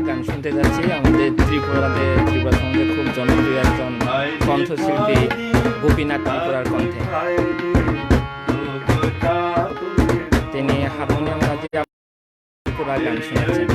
গান শুনতে যাচ্ছি আমাদের ত্রিপুরা সমাজে খুব জনপ্রিয় একজন কণ্ঠশিল্পী গোপীনাথ ত্রিপুরার কণ্ঠে। তিনি হারমোনিয়াম বাজিয়ে ত্রিপুরা গান শুনেছেন।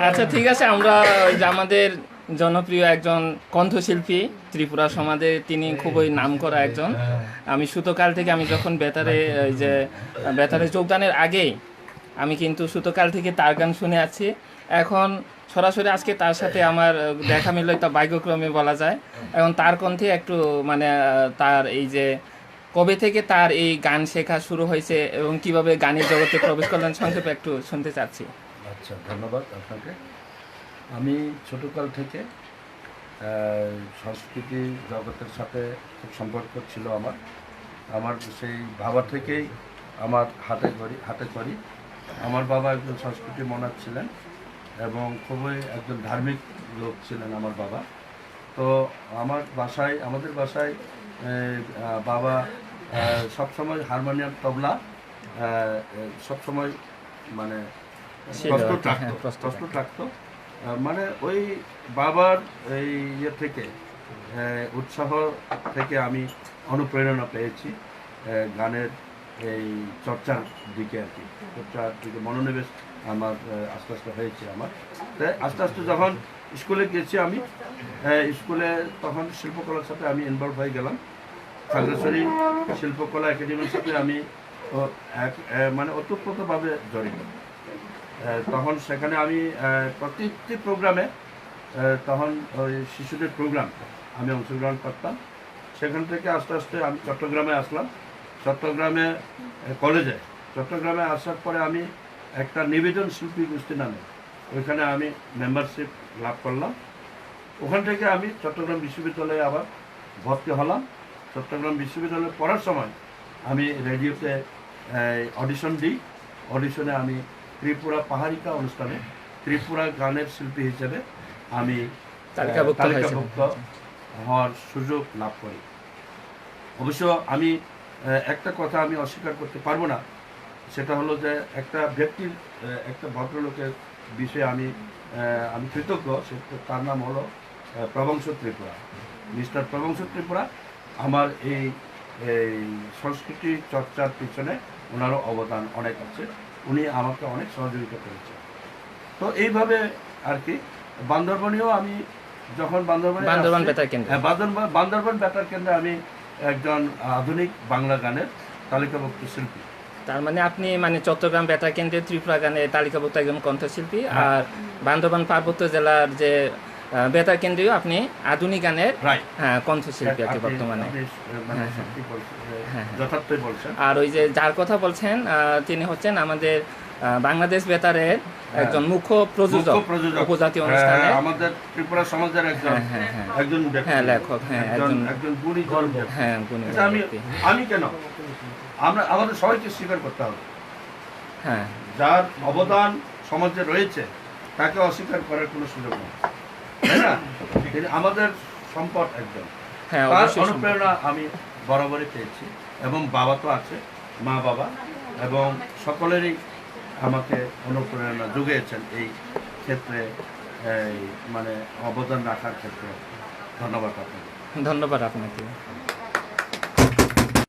আচ্ছা ঠিক আছে, আমরা আমাদের জনপ্রিয় একজন কণ্ঠশিল্পী ত্রিপুরা সমাজে, তিনি খুবই নামকরা একজন। আমি ছোটকাল থেকে, আমি যখন বেতারে যোগদানের আগেই আমি কিন্তু ছোটকাল থেকে তার গান শুনে আছি। এখন সরাসরি আজকে তার সাথে আমার দেখা মিলল, একটা ভাগ্যক্রমে বলা যায়। এবং তার কণ্ঠে একটু মানে তার এই যে কবে থেকে তার এই গান শেখা শুরু হয়েছে এবং কিভাবে গানের জগতে প্রবেশ করলেন সংক্ষেপে একটু শুনতে চাচ্ছি। আচ্ছা, ধন্যবাদ আপনাকে। আমি ছোটকাল থেকে সংস্কৃতি জগতের সাথে খুব সম্পর্ক ছিল আমার সেই বাবা থেকেই আমার হাতে করি। আমার বাবা একজন সংস্কৃতি মনার ছিলেন এবং খুবই একজন ধার্মিক লোক ছিলেন আমার বাবা। তো আমাদের বাসায় বাবা সবসময় হারমোনিয়াম, তবলা সবসময় মানে প্রস্তুত রাখতো। মানে ওই বাবার এই ইয়ে থেকে উৎসাহ থেকে আমি অনুপ্রেরণা পেয়েছি গানের এই চর্চার দিকে আর কি, চর্চার দিকে মনোনিবেশ আমার আস্তে আস্তে হয়েছে আমার। তাই আস্তে আস্তে যখন স্কুলে গেছি আমি, স্কুলে তখন শিল্পকলার সাথে আমি ইনভলভ হয়ে গেলাম। খাগড়াছড়ি শিল্পকলা একাডেমির সাথে আমি মানে ওতপ্রোতভাবে জড়িত। তখন সেখানে আমি প্রত্যেকটি প্রোগ্রামে তখন ওই শিশুদের প্রোগ্রাম আমি অংশগ্রহণ করতাম। সেখান থেকে আস্তে আস্তে আমি চট্টগ্রামে আসলাম। চট্টগ্রামে আসার পরে আমি একটা নিবেদন শিল্পী গোষ্ঠী নামে ওইখানে আমি মেম্বারশিপ লাভ করলাম। ওখান থেকে আমি চট্টগ্রাম বিশ্ববিদ্যালয়ে আবার ভর্তি হলাম। চট্টগ্রাম বিশ্ববিদ্যালয়ে পড়ার সময় আমি রেডিওতে অডিশন দিই। অডিশনে আমি ত্রিপুরা পাহাড়িকা অনুষ্ঠানে ত্রিপুরা গানের শিল্পী হিসেবে আমি তালিকাভুক্ত হওয়ার সুযোগ লাভ করি। অবশ্য আমি একটা কথা আমি অস্বীকার করতে পারবো না, সেটা হলো যে একটা ব্যক্তির, একটা ভদ্রলোকের বিষয়ে আমি কৃতজ্ঞ। তার নাম হলো প্রবংশ ত্রিপুরা, মিস্টার প্রবংশ ত্রিপুরা। আমার এই সংস্কৃতি চর্চার পিছনে ওনারও অবদান অনেক আছে। উনি আমাকে অনেক সহযোগিতা করেছেন। তো এইভাবে আর কি বান্দরবনেও আমি যখন বান্দরবান বেতার কেন্দ্রে আমি একজন আধুনিক বাংলা গানের তালিকাভুক্ত শিল্পী। তার মানে আপনি মানে চট্টগ্রাম বেতার কেন্দ্রে ত্রিপুরা গানের তালিকাভুক্ত একজন কণ্ঠশিল্পী, আর বান্দরবান পার্বত্য জেলার যে বেতার কেন্দ্রেও আপনি আধুনিক গানের কণ্ঠশিল্পী আর কি বর্তমানে। যথার্থই বলছেন। আর ওই যে যার কথা বলছেন তিনি হচ্ছেন আমাদের বাংলাদেশ বেতারের একজন মুখ্য প্রযোজক উপজাতি অনুষ্ঠানে, আমাদের ত্রিপুরা সমাজের একজন লেখক, একজন গুণী। আমি কেন, আমাদের সবাইকে স্বীকার করতে হবে। যার অবদান সমাজে রয়েছে তাকে অস্বীকার করার কোনো সুযোগ নেই, তাই না? আমাদের সম্পদ একজন। তার অনুপ্রেরণা আমি বরাবরই পেয়েছি এবং বাবা তো আছে, মা বাবা এবং সকলেরই আমাকে অনুপ্রেরণা জুগিয়েছেন এই ক্ষেত্রে, মানে অবদান রাখার ক্ষেত্রে। ধন্যবাদ আপনাকে।